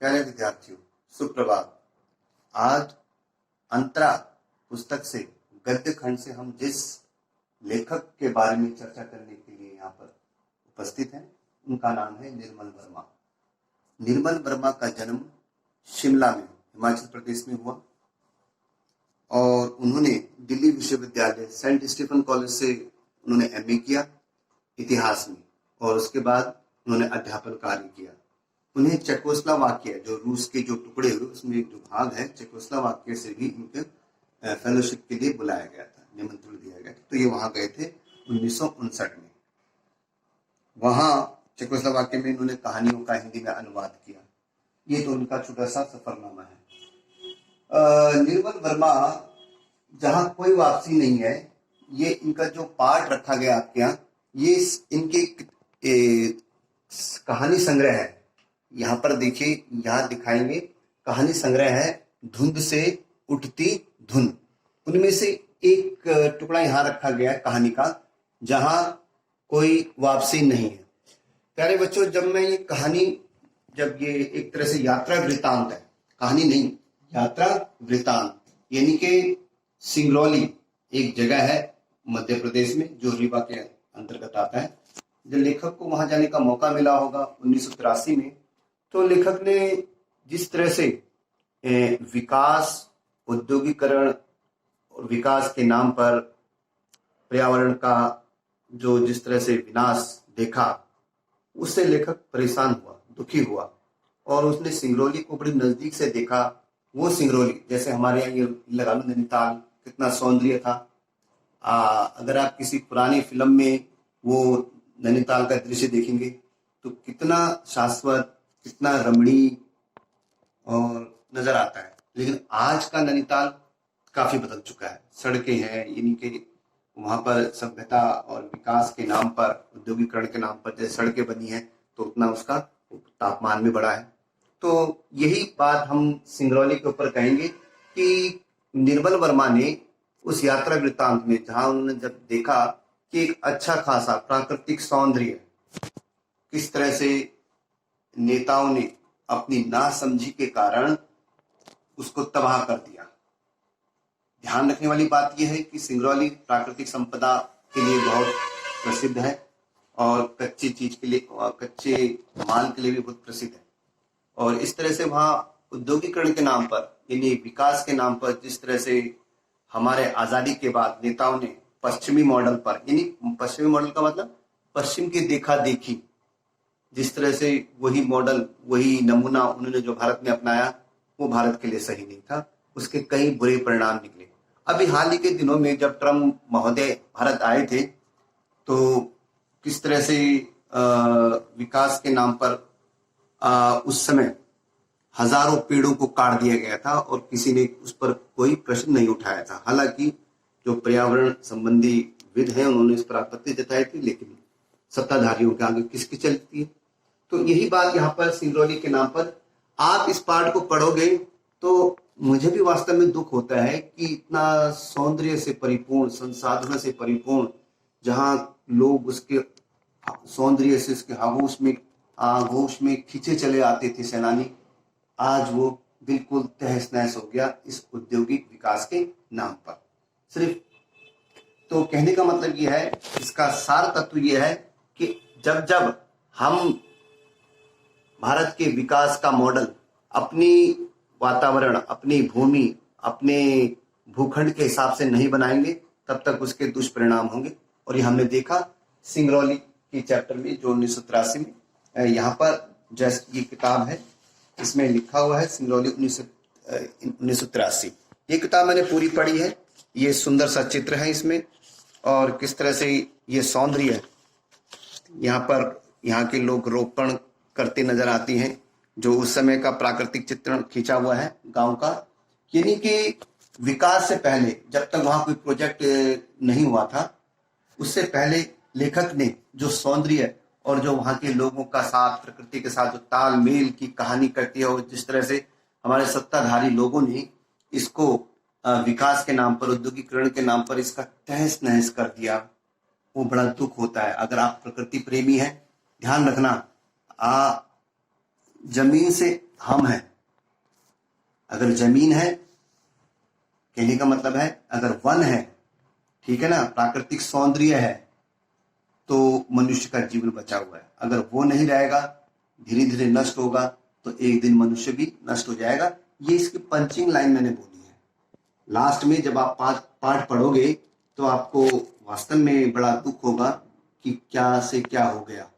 प्यारे विद्यार्थियों, सुप्रभात। आज अंतरा पुस्तक से गद्य खंड से हम जिस लेखक के बारे में चर्चा करने के लिए यहाँ पर उपस्थित हैं, उनका नाम है निर्मल वर्मा। निर्मल वर्मा का जन्म शिमला में, हिमाचल प्रदेश में हुआ और उन्होंने दिल्ली विश्वविद्यालय सेंट स्टीफन कॉलेज से उन्होंने एमए किया इतिहास में और उसके बाद उन्होंने अध्यापन कार्य किया। उन्हें चेकोस्लोवाकिया, जो रूस के जो टुकड़े हुए उसमें एक जो भाग है चेकोस्लोवाकिया से भी इनके फेलोशिप के लिए बुलाया गया था, निमंत्रण दिया गया था। तो ये वहां गए थे 1959 में। वहां चेकोस्लोवाकिया में इन्होंने कहानियों का हिंदी में अनुवाद किया। ये तो उनका छोटा सा सफरनामा है। निर्मल वर्मा, जहां कोई वापसी नहीं है, ये इनका जो पार्ट रखा गया आपके यहाँ, ये इनके कहानी संग्रह है। यहाँ पर देखिए, यहाँ दिखाएंगे कहानी संग्रह है धुंध से उठती धुन। उनमें से एक टुकड़ा यहाँ रखा गया है कहानी का, जहां कोई वापसी नहीं है। प्यारे बच्चों, जब मैं ये कहानी, जब ये एक तरह से यात्रा वृतांत है, कहानी नहीं, यात्रा वृतांत, यानी कि सिंगरौली एक जगह है मध्य प्रदेश में जो रीवा के अंतर्गत आता है। जब लेखक को वहां जाने का मौका मिला होगा 1983 में, तो लेखक ने जिस तरह से विकास, औद्योगिकरण और विकास के नाम पर पर्यावरण का जो जिस तरह से विनाश देखा, उससे लेखक परेशान हुआ, दुखी हुआ और उसने सिंगरौली को बड़ी नजदीक से देखा। वो सिंगरौली, जैसे हमारे यहाँ ये लगा लो नैनीताल, कितना सौंदर्य था। अगर आप किसी पुरानी फिल्म में वो नैनीताल का दृश्य देखेंगे तो कितना शाश्वत, कितना रमणीय और नजर आता है। लेकिन आज का नैनीताल काफी बदल चुका है। सड़कें हैं, यानी कि वहां पर सभ्यता और विकास के नाम पर, औद्योगिकरण के नाम पर जैसे सड़कें बनी हैं, तो उतना उसका तापमान भी बढ़ा है। तो यही बात हम सिंगरौली के ऊपर कहेंगे कि निर्मल वर्मा ने उस यात्रा वृत्तांत में, जहां उन्होंने जब देखा कि एक अच्छा खासा प्राकृतिक सौंदर्य किस तरह से नेताओं ने अपनी नासमझी के कारण उसको तबाह कर दिया। ध्यान रखने वाली बात यह है कि सिंगरौली प्राकृतिक संपदा के लिए बहुत प्रसिद्ध है और कच्ची चीज के लिए, कच्चे माल के लिए भी बहुत प्रसिद्ध है। और इस तरह से वहां औद्योगिकरण के नाम पर, यानी विकास के नाम पर, जिस तरह से हमारे आजादी के बाद नेताओं ने पश्चिमी मॉडल पर, यानी पश्चिमी मॉडल का मतलब पश्चिम की देखा देखी, जिस तरह से वही मॉडल, वही नमूना उन्होंने जो भारत में अपनाया, वो भारत के लिए सही नहीं था। उसके कई बुरे परिणाम निकले। अभी हाल ही के दिनों में जब ट्रम्प महोदय भारत आए थे, तो किस तरह से विकास के नाम पर उस समय हजारों पेड़ों को काट दिया गया था और किसी ने उस पर कोई प्रश्न नहीं उठाया था। हालांकि जो पर्यावरण संबंधी विद हैं, उन्होंने इस पर आपत्ति जताई थी, लेकिन सत्ताधारियों के आगे किसकी चलती है। तो यही बात यहाँ पर सिंगरौली के नाम पर, आप इस पाठ को पढ़ोगे तो मुझे भी वास्तव में दुख होता है कि इतना सौंदर्य से परिपूर्ण, संसाधनों से परिपूर्ण, जहां लोग उसके सौंदर्य से, उसके आगोश में खींचे चले आते थे सेनानी, आज वो बिल्कुल तहस नहस हो गया इस औद्योगिक विकास के नाम पर। सिर्फ तो कहने का मतलब यह है, इसका सार तत्व यह है कि जब जब हम भारत के विकास का मॉडल अपनी वातावरण, अपनी भूमि, अपने भूखंड के हिसाब से नहीं बनाएंगे, तब तक उसके दुष्परिणाम होंगे। और ये हमने देखा सिंगरौली की चैप्टर में, जो 1983 में, यहाँ पर जैसे ये किताब है, इसमें लिखा हुआ है सिंगरौली 1983। ये किताब मैंने पूरी पढ़ी है। ये सुंदर सा चित्र है इसमें और किस तरह से ये सौंदर्य यहाँ पर, यहाँ के लोग रोपण करते नजर आती हैं, जो उस समय का प्राकृतिक चित्रण खींचा हुआ है गांव का। यानी कि विकास से पहले, जब तक वहां कोई प्रोजेक्ट नहीं हुआ था, उससे पहले लेखक ने जो सौंदर्य और जो वहां के लोगों का साथ, प्रकृति के साथ जो तालमेल की कहानी करती है, और जिस तरह से हमारे सत्ताधारी लोगों ने इसको विकास के नाम पर, औद्योगिकरण के नाम पर इसका तहस नहस कर दिया, वो बड़ा दुख होता है। अगर आप प्रकृति प्रेमी हैं, ध्यान रखना, जमीन से हम हैं। अगर जमीन है, कहने का मतलब है अगर वन है, ठीक है ना, प्राकृतिक सौंदर्य है, तो मनुष्य का जीवन बचा हुआ है। अगर वो नहीं रहेगा, धीरे धीरे नष्ट होगा, तो एक दिन मनुष्य भी नष्ट हो जाएगा। ये इसकी पंचिंग लाइन मैंने बोली है। लास्ट में जब आप पाठ पढ़ोगे तो आपको वास्तव में बड़ा दुख होगा कि क्या से क्या हो गया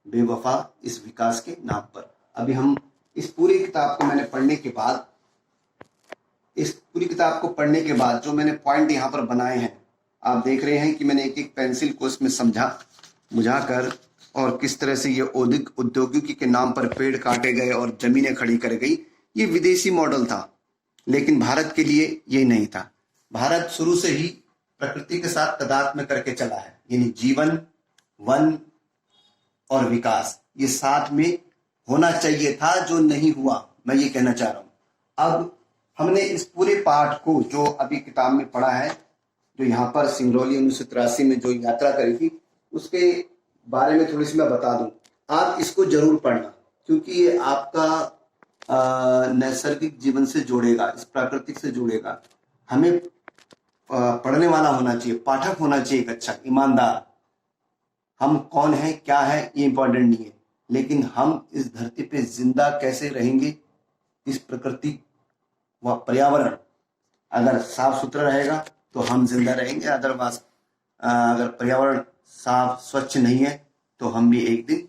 बेवफा इस विकास के नाम पर। अभी हम इस पूरी किताब को मैंने पढ़ने के बाद, इस पूरी किताब को पढ़ने के बाद जो मैंने पॉइंट यहाँ पर बनाए हैं, आप देख रहे हैं कि मैंने एक एक पेंसिल को इसमें बुझाकर और किस तरह से ये औद्योगिकी के नाम पर पेड़ काटे गए और जमीनें खड़ी कर गई। ये विदेशी मॉडल था, लेकिन भारत के लिए ये नहीं था। भारत शुरू से ही प्रकृति के साथ तादात्म्य करके चला है, यानी जीवन, वन और विकास ये साथ में होना चाहिए था, जो नहीं हुआ, मैं ये कहना चाह रहा हूं। अब हमने इस पूरे पाठ को जो अभी किताब में पढ़ा है, जो यहाँ पर सिंगरौली 1983 में जो यात्रा करी थी, उसके बारे में थोड़ी सी मैं बता दूं। आप इसको जरूर पढ़ना, क्योंकि ये आपका नैसर्गिक जीवन से जोड़ेगा, इस प्राकृतिक से जोड़ेगा। हमें पढ़ने वाला होना चाहिए, पाठक होना चाहिए एक अच्छा, ईमानदार। हम कौन है, क्या है, ये इंपॉर्टेंट नहीं है, लेकिन हम इस धरती पे जिंदा कैसे रहेंगे, इस प्रकृति व पर्यावरण अगर साफ सुथरा रहेगा तो हम जिंदा रहेंगे। अदरवाइज अगर पर्यावरण साफ स्वच्छ नहीं है तो हम भी एक दिन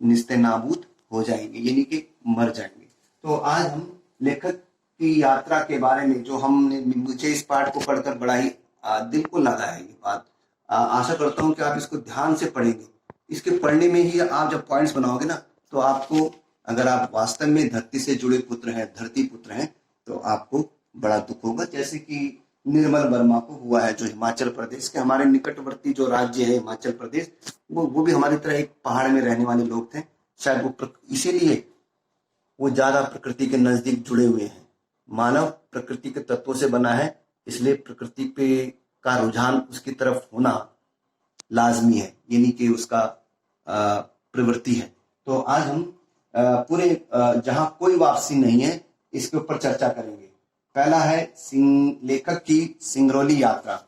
निस्ते नाबूद हो जाएंगे, यानी कि मर जाएंगे। तो आज हम लेखक की यात्रा के बारे में जो हमने, मुझे इस पाठ को पढ़कर बड़ा ही दिल को लगा है ये बात। आशा करता हूं कि आप इसको ध्यान से पढ़ेंगे। इसके पढ़ने में ही आप जब पॉइंट्स बनाओगे ना, तो आपको, अगर आप वास्तव में धरती से जुड़े पुत्र हैं, धरती पुत्र हैं, तो आपको बड़ा दुख होगा, जैसे कि निर्मल वर्मा को हुआ है, जो हिमाचल प्रदेश के हमारे निकटवर्ती जो राज्य है हिमाचल प्रदेश, वो भी हमारी तरह एक पहाड़ में रहने वाले लोग थे। शायद वो इसीलिए वो ज्यादा प्रकृति के नजदीक जुड़े हुए हैं। मानव प्रकृति के तत्वों से बना है, इसलिए प्रकृति पे का रुझान उसकी तरफ होना लाजमी है, यानी कि उसका प्रवृत्ति है। तो आज हम पूरे जहां कोई वापसी नहीं है, इसके ऊपर चर्चा करेंगे। पहला है लेखक की सिंगरौली यात्रा।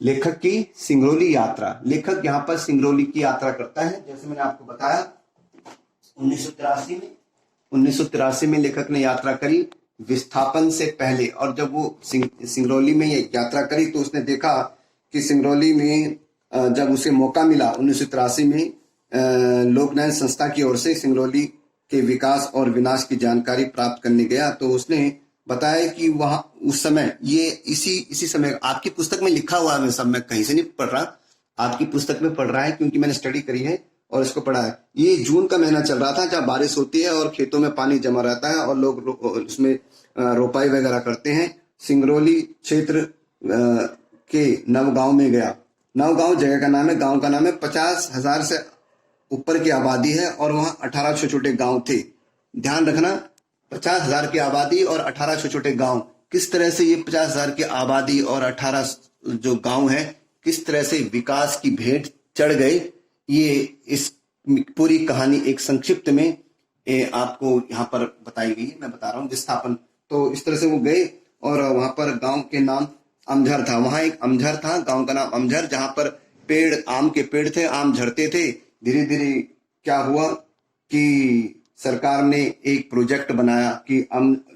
लेखक की सिंगरौली यात्रा, लेखक यहाँ पर सिंगरौली की यात्रा करता है। जैसे मैंने आपको बताया 1983 में लेखक ने यात्रा करी, विस्थापन से पहले। और जब वो सिंगरौली में ये यात्रा करी तो उसने देखा कि सिंगरौली में जब उसे मौका मिला 1983 में लोकनयन संस्था की ओर से सिंगरौली के विकास और विनाश की जानकारी प्राप्त करने गया, तो उसने बताया कि वहां उस समय ये इसी समय आपकी पुस्तक में लिखा हुआ है, सब मैं कहीं से नहीं पढ़ रहा, आपकी पुस्तक में पढ़ रहा है, क्योंकि मैंने स्टडी करी है और इसको पढ़ा है। ये जून का महीना चल रहा था, जब बारिश होती है और खेतों में पानी जमा रहता है और लोग उसमें रोपाई वगैरह करते हैं। सिंगरौली क्षेत्र के नवगांव में गया। नवगांव जगह का नाम है, गांव का नाम है। 50,000 से ऊपर की आबादी है और वहां 18 छोटे छोटे गांव थे। ध्यान रखना, 50,000 की आबादी और 18 छोटे छोटे गांव। किस तरह से ये 50,000 की आबादी और 18 जो गांव है, किस तरह से विकास की भेंट चढ़ गए, ये इस पूरी कहानी एक संक्षिप्त में आपको यहाँ पर बताई गई है। मैं बता रहा हूँ विस्थापन। तो इस तरह से वो गए और वहां पर गांव के नाम अमझर था। वहां एक अमझर था, गांव का नाम अमझर, जहां पर पेड़, आम के पेड़ थे, आम झड़ते थे। धीरे धीरे क्या हुआ कि सरकार ने एक प्रोजेक्ट बनाया कि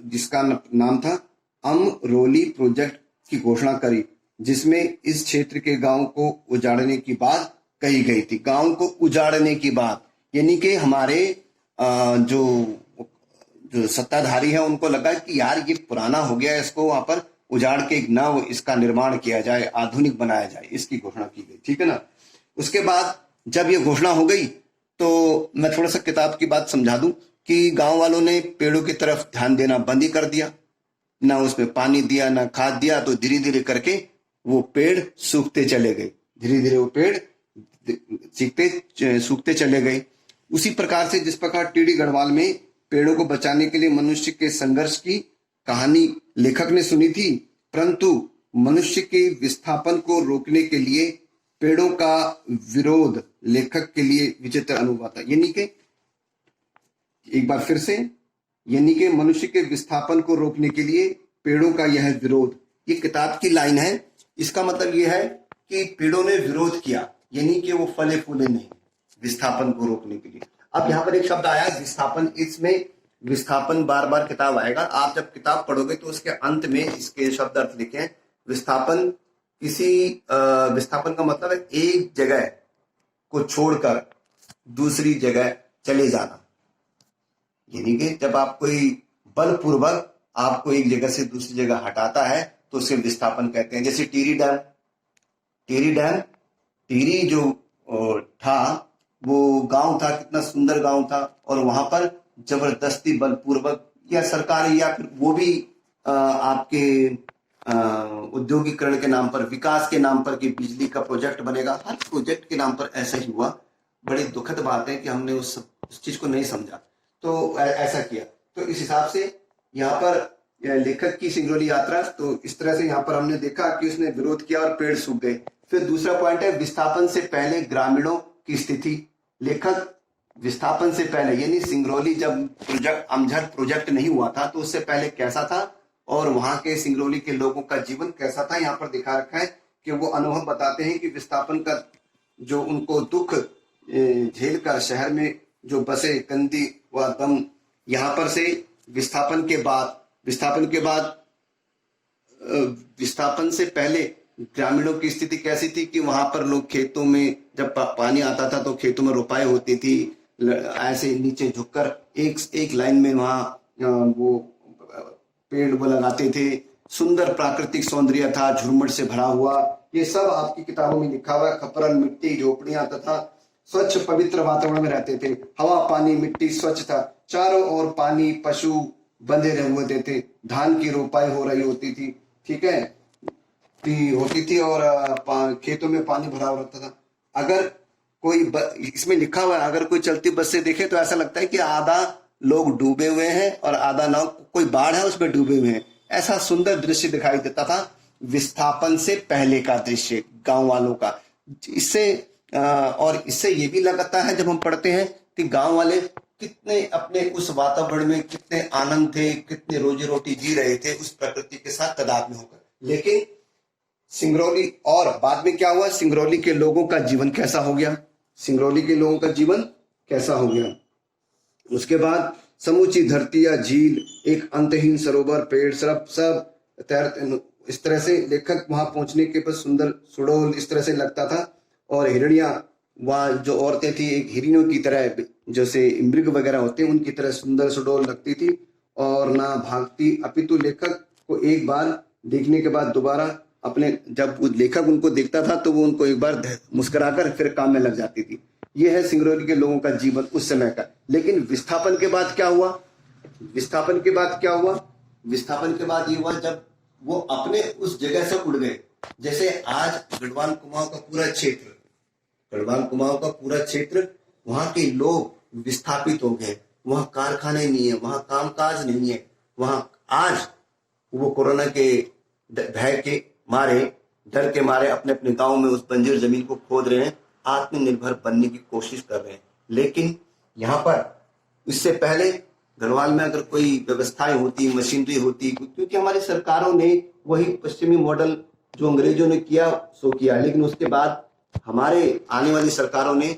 जिसका नाम था अमरोली प्रोजेक्ट की घोषणा करी, जिसमें इस क्षेत्र के गांव को उजाड़ने की बात कही गई थी। गांव को उजाड़ने की बात, यानी कि हमारे जो सत्ताधारी है उनको लगा कि यार ये पुराना हो गया, इसको वहां पर उजाड़ के एक नव इसका निर्माण किया जाए, आधुनिक बनाया जाए, इसकी घोषणा की गई। ठीक है ना। उसके बाद जब ये घोषणा हो गई तो मैं थोड़ा सा किताब की बात समझा दूं कि गांव वालों ने पेड़ों की तरफ ध्यान देना बंद ही कर दिया, ना उसमें पानी दिया, ना खाद दिया। तो धीरे धीरे करके वो पेड़ सूखते चले गए, धीरे धीरे वो पेड़ सूखते चले गए। उसी प्रकार से जिस प्रकार टीडी गढ़वाल में पेड़ों को बचाने के लिए मनुष्य के संघर्ष की कहानी लेखक ने सुनी थी, परंतु मनुष्य के विस्थापन को रोकने के लिए पेड़ों का विरोध लेखक के लिए विचित्र अनुभव था। यानी कि एक बार फिर से, यानी कि मनुष्य के विस्थापन को रोकने के लिए पेड़ों का यह विरोध, ये किताब की लाइन है। इसका मतलब यह है कि पेड़ों ने विरोध किया, यानी कि वो फले फूले नहीं, विस्थापन को रोकने के लिए। अब यहाँ पर एक शब्द आया विस्थापन, इसमें विस्थापन बार बार किताब आएगा। आप जब किताब पढ़ोगे तो उसके अंत में इसके शब्द अर्थ लिखे हैं। विस्थापन विस्थापन का मतलब है एक जगह को छोड़कर दूसरी जगह चले जाना, यानी कि जब आप कोई बलपूर्वक आपको एक जगह से दूसरी जगह हटाता है तो उसे विस्थापन कहते हैं। जैसे टिहरी डैम, टिहरी जो था वो गांव था, कितना सुंदर गांव था, और वहां पर जबरदस्ती बलपूर्वक या सरकारी या फिर वो भी आपके औद्योगिकरण के नाम पर, विकास के नाम पर कि बिजली का प्रोजेक्ट बनेगा, हर प्रोजेक्ट के नाम पर ऐसा ही हुआ। बड़ी दुखद बात है कि हमने उस चीज को नहीं समझा तो ऐसा किया। तो इस हिसाब से यहाँ पर लेखक की सिंगरौली यात्रा, तो इस तरह से यहाँ पर हमने देखा कि उसने विरोध किया और पेड़ सूख गए। फिर दूसरा पॉइंट है विस्थापन से पहले ग्रामीणों की स्थिति। लेखक विस्थापन से पहले, यानी सिंगरौली जब प्रोजेक्ट अमझर प्रोजेक्ट नहीं हुआ था तो उससे पहले कैसा था और वहां के सिंगरौली के लोगों का जीवन कैसा था, यहाँ पर दिखा रखा है कि वो अनुभव बताते हैं कि विस्थापन का जो उनको दुख झेल कर शहर में जो बसे गंदी व दम, यहाँ पर से विस्थापन के बाद विस्थापन से पहले ग्रामीणों की स्थिति कैसी थी कि वहां पर लोग खेतों में जब पानी आता था तो खेतों में रोपाई होती थी, ऐसे नीचे झुककर एक लाइन में वहां वो पेड़ वो लगाते थे, सुंदर प्राकृतिक सौंदर्य था, झुरमुट से भरा हुआ। ये सब आपकी किताबों में लिखा हुआ है। खपरन, मिट्टी, झोपड़ियां तथा स्वच्छ पवित्र वातावरण में रहते थे। हवा, पानी, मिट्टी स्वच्छ था, चारों ओर पानी, पशु बंधे हुए थे, धान की रोपाई हो रही होती थी, ठीक है, होती थी और खेतों में पानी भरा हुआ रहता था। अगर कोई इसमें लिखा हुआ है, अगर कोई चलती बस से देखे तो ऐसा लगता है कि आधा लोग डूबे हुए हैं और आधा नाव, कोई बाढ़ है उसमें डूबे हुए हैं। ऐसा सुंदर दृश्य दिखाई देता था विस्थापन से पहले का दृश्य गांव वालों का। इससे ये भी लगता है जब हम पढ़ते हैं कि गांव वाले कितने अपने उस वातावरण में कितने आनंद थे, कितने रोजी रोटी जी रहे थे उस प्रकृति के साथ तादाद में होकर। लेकिन सिंगरौली, और बाद में क्या हुआ, सिंगरौली के लोगों का जीवन कैसा हो गया, सिंगरौली के लोगों का जीवन कैसा हो गया। उसके बाद समूची धरती या झील, एक अंतहीन सरोवर, पेड़, सब तैरते, इस तरह से लेखक वहां पहुंचने के बाद सुंदर सुडौल इस तरह से लगता था। और हिरणिया, वहाँ जो औरतें थी एक हिरणों की तरह, जैसे मृग वगैरह होते हैं उनकी तरह सुंदर सुडौल लगती थी और ना भागती, अपितु लेखक को एक बार देखने के बाद दोबारा अपने, जब लेखक उनको देखता था तो वो उनको एक बार मुस्कुराकर फिर काम में लग जाती थी। यह है सिंगरौली के लोगों का जीवन उस समय का। लेकिन विस्थापन के बाद क्या हुआ, विस्थापन के बाद ये हुआ जब वो अपने उस जगह से उड़ गए। जैसे आज गढ़वाल कुमाऊं का पूरा क्षेत्र, वहां के लोग विस्थापित हो गए, वहां कारखाने नहीं है, वहां कामकाज नहीं है, वहां आज वो कोरोना के भय के मारे, डर के मारे अपने अपने गांव में उस बंजर जमीन को खोद रहे हैं, आत्मनिर्भर बनने की कोशिश कर रहे हैं। लेकिन यहाँ पर इससे पहले गढ़वाल में अगर कोई व्यवस्थाएं होती, मशीनरी होती, क्योंकि हमारी सरकारों ने वही पश्चिमी मॉडल जो अंग्रेजों ने किया सो किया, लेकिन उसके बाद हमारे आने वाली सरकारों ने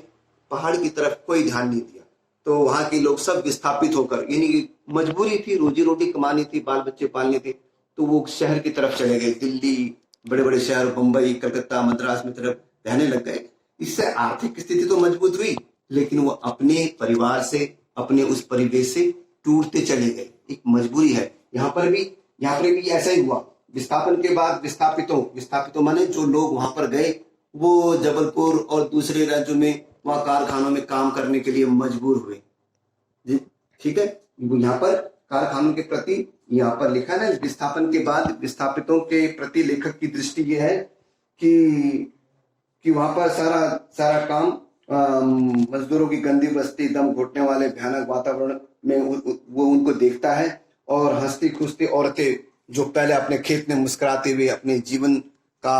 पहाड़ की तरफ कोई ध्यान नहीं दिया, तो वहां के लोग सब विस्थापित होकर, यानी कि मजबूरी थी, रोजी रोटी कमानी थी, बाल बच्चे पालने थे, तो वो शहर की तरफ चले गए, दिल्ली, बड़े बड़े शहर, बंबई, कलकत्ता, मद्रास में तरफ रहने लग गए। इससे आर्थिक स्थिति तो मजबूत हुई, लेकिन वो अपने परिवार से, अपने उस परिवेश से टूटते चले गए। एक मजबूरी है। यहाँ पर भी ऐसा ही हुआ। विस्थापन के बाद विस्थापितों माने जो लोग वहां पर गए वो जबलपुर और दूसरे राज्यों में वहां कारखानों में काम करने के लिए मजबूर हुए। ठीक है, यहाँ पर कारखानों के प्रति यहाँ पर लिखा है ना, विस्थापन के बाद विस्थापितों के प्रति लेखक की दृष्टि ये है कि वहां पर सारा काम, मजदूरों की गंदी बस्ती, दम घुटने वाले भयानक वातावरण में वो उनको देखता है। और हंसती खुशती औरतें जो पहले अपने खेत में मुस्कुराते हुए अपने जीवन का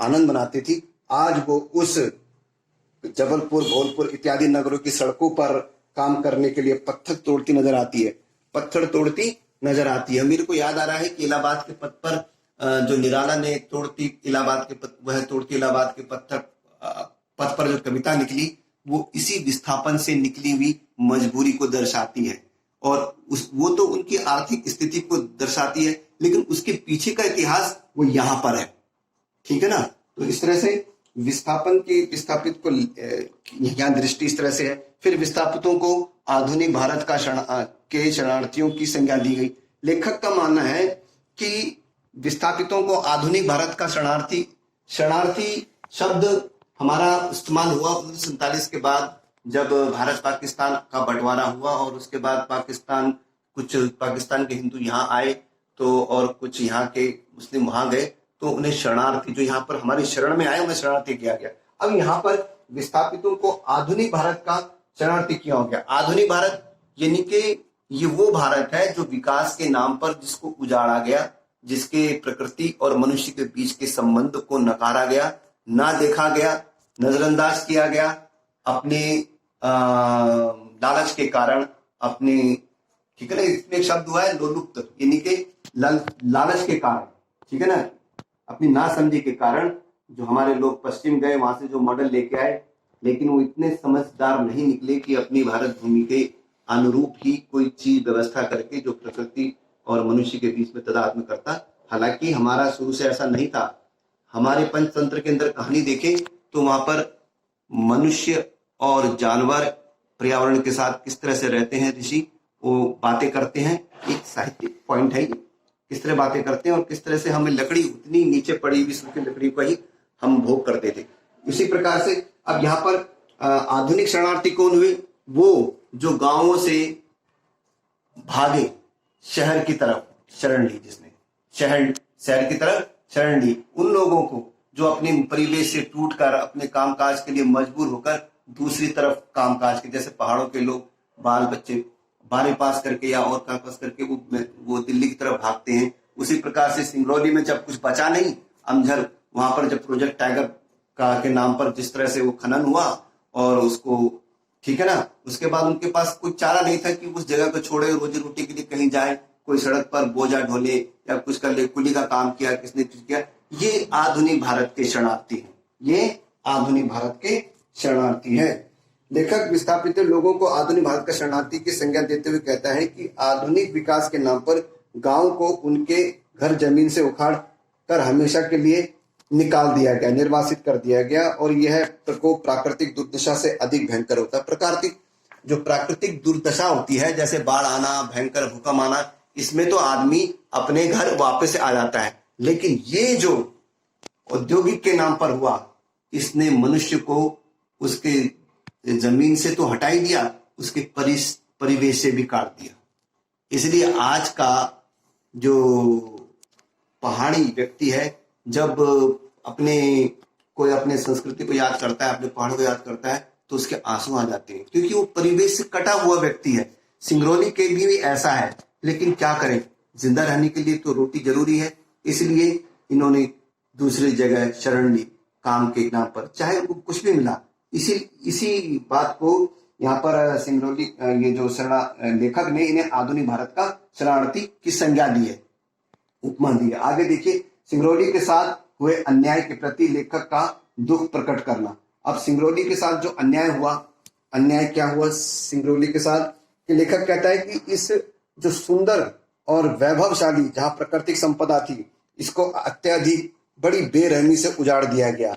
आनंद मनाती थी, आज वो उस जबलपुर, धौलपुर इत्यादि नगरों की सड़कों पर काम करने के लिए पत्थर तोड़ती नजर आती है, पत्थर तोड़ती नजर आती है। मेरे को याद आ रहा है कि इलाहाबाद के पथ पर जो निराला ने तोड़ती इलाहाबाद के पथ, वह तोड़ती इलाहाबाद के पत्थर पथ पर जो कविता निकली, वो इसी विस्थापन से निकली हुई मजबूरी को दर्शाती है। और वो तो उनकी आर्थिक स्थिति को दर्शाती है, लेकिन उसके पीछे का इतिहास वो यहाँ पर है, ठीक है ना। तो इस तरह से विस्थापन की विस्थापित को यहाँ दृष्टि इस तरह से है। फिर विस्थापितों को आधुनिक भारत के शरणार्थियों की संज्ञा दी गई। लेखक का मानना है कि विस्थापितों को आधुनिक भारत का शरणार्थी शब्द हमारा इस्तेमाल हुआ 1947 के बाद, जब भारत पाकिस्तान का बंटवारा हुआ और उसके बाद कुछ पाकिस्तान के हिंदू यहाँ आए तो, और कुछ यहाँ के मुस्लिम वहां गए, तो उन्हें शरणार्थी जो यहाँ पर हमारी शरण में आए उन्हें शरणार्थी किया गया। अब यहाँ पर विस्थापितों को आधुनिक भारत का शरणार्थी किया हो गया। आधुनिक भारत यानी कि ये वो भारत है जो विकास के नाम पर जिसको उजाड़ा गया, जिसके प्रकृति और मनुष्य के बीच के संबंध को नकारा गया, ना देखा गया, नजरअंदाज किया गया, अपने लालच के कारण, अपने, ठीक है ना, इसमें एक शब्द हुआ है लोलुप्त, यानी कि लालच के कारण, ठीक है ना, अपनी नासमझी के कारण जो हमारे लोग पश्चिम गए, वहां से जो मॉडल लेके आए, लेकिन वो इतने समझदार नहीं निकले कि अपनी भारत भूमि के अनुरूप ही कोई चीज व्यवस्था करके जो प्रकृति और मनुष्य के बीच में तदात्म्य करता। हालांकि हमारा शुरू से ऐसा नहीं था। हमारे पंचतंत्र के अंदर कहानी देखें तो वहां पर मनुष्य और जानवर पर्यावरण के साथ किस तरह से रहते हैं, ऋषि वो बातें करते हैं। एक साहित्यिक पॉइंट है, किस तरह बातें करते हैं और किस तरह से हमें लकड़ी उतनी नीचे पड़ी हुई सूखी लकड़ी को ही हम भोग करते थे। इसी प्रकार से अब यहाँ पर आधुनिक शरणार्थी कौन हुए? वो जो गांवों से भागे शहर की तरफ शरण ली, जिसने शहर की तरफ शरण ली, उन लोगों को जो अपने परिवेश से टूटकर अपने कामकाज के लिए मजबूर होकर दूसरी तरफ कामकाज के, जैसे पहाड़ों के लोग बाल बच्चे बारह पास करके या और पास करके वो दिल्ली की तरफ भागते हैं। उसी प्रकार से सिंगरौली में जब कुछ बचा नहीं, अमझर, वहां पर जब प्रोजेक्ट टाइगर का के नाम पर जिस तरह से वो खनन हुआ और उसको, ठीक है ना, उसके बाद उनके पास कोई चारा नहीं था कि उस जगह को छोड़े रोजी रोटी के लिए कहीं जाए, कोई सड़क पर बोझा ढोले या कुछ कर ले, कुली का काम किया, किसने कुछ किया। ये आधुनिक भारत के शरणार्थी हैं, ये आधुनिक भारत के शरणार्थी हैं। लेखक विस्थापित लोगों को आधुनिक भारत का शरणार्थी की संज्ञा देते हुए कहता है कि आधुनिक विकास के नाम पर गांव को उनके घर जमीन से उखाड़ कर हमेशा के लिए निकाल दिया गया, निर्वासित कर दिया गया, और यह प्रकोप प्राकृतिक दुर्दशा से अधिक भयंकर होता है। प्राकृतिक दुर्दशा होती है, जैसे बाढ़ आना, भयंकर भूकंप आना, इसमें तो आदमी अपने घर वापस आ जाता है, लेकिन ये जो औद्योगिक के नाम पर हुआ, इसने मनुष्य को उसके जमीन से तो हटा ही दिया, उसके परिवेश से भी काट दिया। इसलिए आज का जो पहाड़ी व्यक्ति है, जब अपने संस्कृति को याद करता है, अपने पहाड़ को याद करता है, तो उसके आंसू आ जाते हैं, क्योंकि वो परिवेश से कटा हुआ व्यक्ति है। सिंगरौली के भी ऐसा है, लेकिन क्या करें, जिंदा रहने के लिए तो रोटी जरूरी है, इसलिए इन्होंने दूसरी जगह शरण ली काम के नाम पर, चाहे उनको कुछ भी मिला। इसी बात को यहाँ पर सिंगरौली ये जो लेखक ने इन्हें आधुनिक भारत का शरणार्थी की संज्ञा दी है, उपमा दी है। आगे देखिए, सिंगरौली के साथ हुए अन्याय के प्रति लेखक का दुख प्रकट करना। अब सिंगरौली के साथ जो अन्याय हुआ, अन्याय क्या हुआ सिंगरौली के साथ, कि लेखक कहता है कि इस जो सुंदर और वैभवशाली जहां प्राकृतिक संपदा थी, इसको अत्यधिक बड़ी बेरहमी से उजाड़ दिया गया।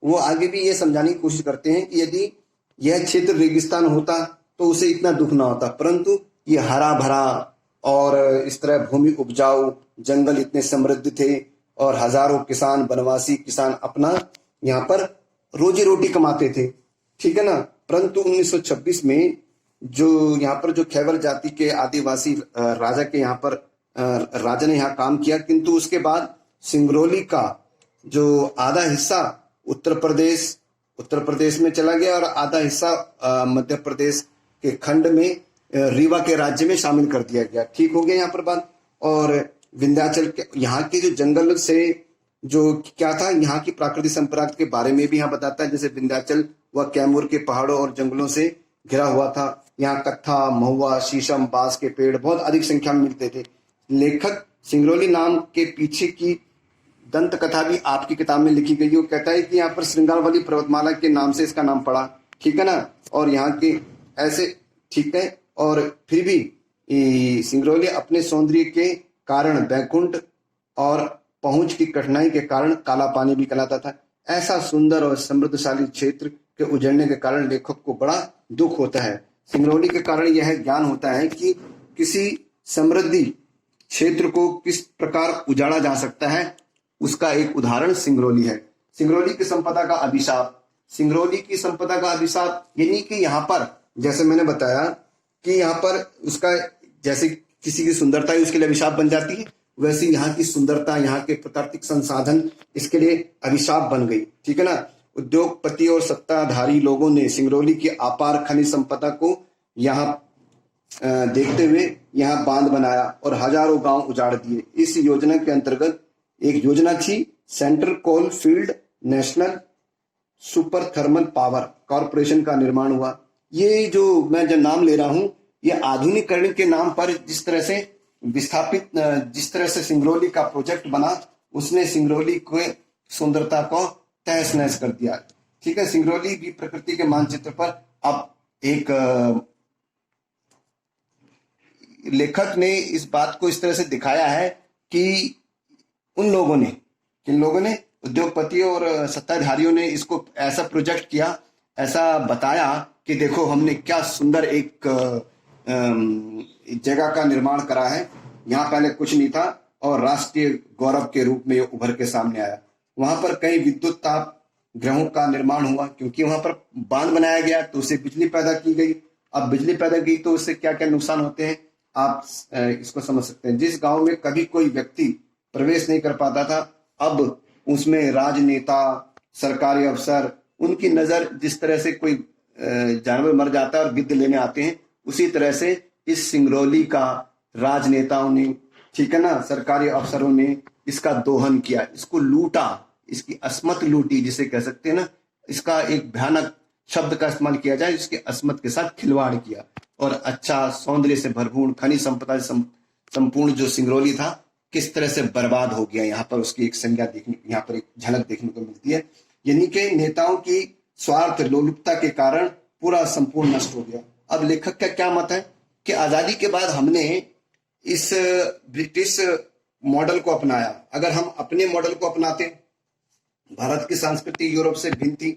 वो आगे भी ये समझाने की कोशिश करते हैं कि यदि यह क्षेत्र रेगिस्तान होता तो उसे इतना दुख ना होता, परंतु ये हरा भरा और इस तरह भूमि उपजाऊ, जंगल इतने समृद्ध थे और हजारों किसान, वनवासी किसान अपना यहाँ पर रोजी रोटी कमाते थे, ठीक है ना। परंतु 1926 में जो यहाँ पर जो खैबर जाति के आदिवासी राजा के यहाँ पर राजा ने यहाँ काम किया, किंतु उसके बाद सिंगरौली का जो आधा हिस्सा उत्तर प्रदेश में चला गया और आधा हिस्सा मध्य प्रदेश के खंड में रीवा के राज्य में शामिल कर दिया गया। ठीक हो गया यहाँ पर बात। और विंध्याचल के यहाँ के जो जंगल से जो क्या था, यहाँ की प्राकृतिक संपदा के बारे में भी यहाँ बताता है, जैसे विंध्याचल व कैमूर के पहाड़ों और जंगलों से घिरा हुआ था। यहाँ कत्था, महुआ, शीशम, बांस के पेड़ बहुत अधिक संख्या में मिलते थे। लेखक सिंगरौली नाम के पीछे की दंत कथा भी आपकी किताब में लिखी गई है। वो कहता है कि यहाँ पर श्रृंगारवली पर्वतमाला के नाम से इसका नाम पड़ा, ठीक है ना। और यहाँ के ऐसे, ठीक है, और फिर भी सिंगरौली अपने सौंदर्य के कारण, बैकुंठ और पहुंच की कठिनाई के कारण काला पानी भी कहलाता था। ऐसा सुंदर और समृद्धशाली क्षेत्र के उजड़ने के कारण लेखक को बड़ा दुख होता है। सिंगरौली के कारण यह ज्ञान होता है कि किसी समृद्धि क्षेत्र को किस प्रकार उजाड़ा जा सकता है, उसका एक उदाहरण सिंगरौली है। सिंगरौली की संपदा का अभिशाप। सिंगरौली की संपदा का अभिशाप यानी कि यहाँ पर, जैसे मैंने बताया कि यहाँ पर उसका, जैसे किसी की सुंदरता ही उसके लिए अभिशाप बन जाती है, वैसे यहाँ की सुंदरता, यहाँ के प्राकृतिक संसाधन इसके लिए अभिशाप बन गई, ठीक है ना। उद्योगपति और सत्ताधारी लोगों ने सिंगरौली की अपार खनिज संपदा को यहाँ देखते हुए यहाँ बांध बनाया और हजारों गांव उजाड़ दिए। इस योजना के अंतर्गत एक योजना थी, central coal field national super thermal power corporation का निर्माण हुआ। ये जो मैं जब नाम ले रहा हूं, ये आधुनिकीकरण के नाम पर जिस तरह से विस्थापित, जिस तरह से सिंगरौली का प्रोजेक्ट बना, उसने सिंगरौली को सुंदरता को तहस नहस कर दिया, ठीक है। सिंगरौली भी प्रकृति के मानचित्र पर अब एक लेखक ने इस बात को इस तरह से दिखाया है कि उन लोगों ने, किन लोगों ने, उद्योगपति और सत्ताधारियों ने इसको ऐसा प्रोजेक्ट किया, ऐसा बताया कि देखो हमने क्या सुंदर एक जगह का निर्माण करा है, यहाँ पहले कुछ नहीं था और राष्ट्रीय गौरव के रूप में उभर के सामने आया। वहां पर कई विद्युत ताप ग्रहों का निर्माण हुआ, क्योंकि वहां पर बांध बनाया गया तो उससे बिजली पैदा की गई। अब बिजली पैदा की तो उससे क्या क्या नुकसान होते हैं आप इसको समझ सकते हैं। जिस गांव में कभी कोई व्यक्ति प्रवेश नहीं कर पाता था, अब उसमें राजनेता, सरकारी अफसर, उनकी नजर, जिस तरह से कोई जानवर मर जाता है और गिद्ध लेने आते हैं, उसी तरह से इस सिंगरौली का राजनेताओं ने, ठीक है ना, सरकारी अफसरों ने इसका दोहन किया, इसको लूटा, इसकी अस्मत लूटी जिसे कह सकते हैं ना। इसका एक भयानक शब्द का इस्तेमाल किया जाए, इसके अस्मत के साथ खिलवाड़ किया और अच्छा सौंदर्य से भरपूर, खनिज संपदा से संपूर्ण जो सिंगरौली था किस तरह से बर्बाद हो गया। यहाँ पर उसकी एक संज्ञा देखने, यहाँ पर एक झलक देखने को मिलती है। यानी कि नेताओं की स्वार्थ लोलुपता के कारण पूरा संपूर्ण नष्ट हो गया। अब लेखक का क्या मत है कि आजादी के बाद हमने इस ब्रिटिश मॉडल को अपनाया। अगर हम अपने मॉडल को अपनाते, भारत की संस्कृति यूरोप से भिन्न थी,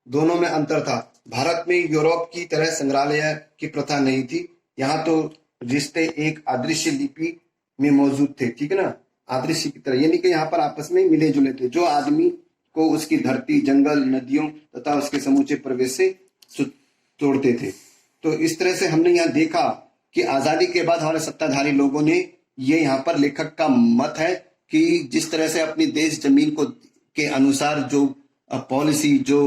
दोनों में अंतर था। भारत में यूरोप की तरह संग्रहालय की प्रथा नहीं थी। यहाँ तो रिश्ते एक अदृश्य लिपि में मौजूद थे, ठीक है ना, अदृश्य की तरह, यानी कि यहाँ पर आपस में मिले जुले थे। जो आदमी को उसकी धरती, जंगल, नदियों तथा उसके समूचे परिवेश से तोड़ते थे। तो इस तरह से हमने यहाँ देखा कि आजादी के बाद हमारे सत्ताधारी लोगों ने, ये यहाँ पर लेखक का मत है कि जिस तरह से अपनी देश जमीन को के अनुसार जो पॉलिसी जो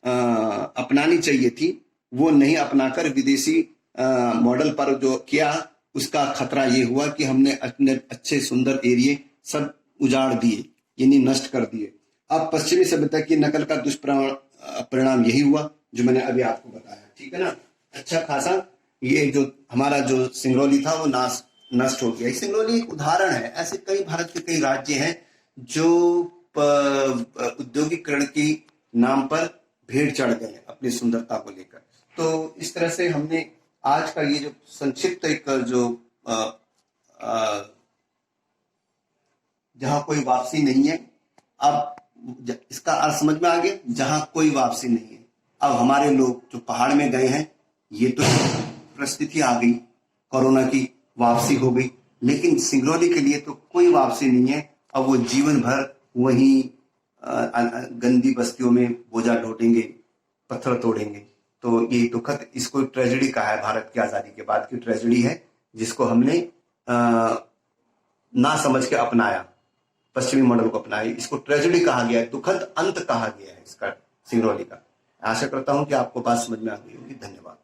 अपनानी चाहिए थी, वो नहीं अपनाकर विदेशी मॉडल पर जो किया, उसका खतरा ये हुआ कि हमने अपने अच्छे सुंदर एरिये सब उजाड़ दिए, यानी नष्ट कर दिए। अब पश्चिमी सभ्यता की नकल का दुष्परिणाम यही हुआ जो मैंने अभी आपको बताया, ठीक है ना। अच्छा खासा ये जो हमारा जो सिंगरौली था वो नष्ट हो गया। सिंगरौली एक उदाहरण है, ऐसे कई भारत के कई राज्य हैं जो औद्योगिकरण की नाम पर भेड़ चढ़ गए अपनी सुंदरता को लेकर। तो इस तरह से हमने आज का ये जो संक्षिप्त एक जो जहां कोई वापसी नहीं है, अब इसका अर्थ समझ में आ गया, जहां कोई वापसी नहीं है। अब हमारे लोग जो पहाड़ में गए हैं, ये तो परिस्थिति आ गई, कोरोना की वापसी हो गई, लेकिन सिंगरौली के लिए तो कोई वापसी नहीं है। अब वो जीवन भर वहीं गंदी बस्तियों में बोझा ढोटेंगे, पत्थर तोड़ेंगे। तो ये दुखद, इसको ट्रेजेडी कहा है, भारत की आजादी के बाद की ट्रेजेडी है, जिसको हमने ना समझ के अपनाया, पश्चिमी मॉडल को अपनाया। इसको ट्रेजेडी कहा गया है, दुखद अंत कहा गया है इसका, सिंगरौली का। आशा करता हूं कि आपको बात समझ में आ गई होगी। धन्यवाद।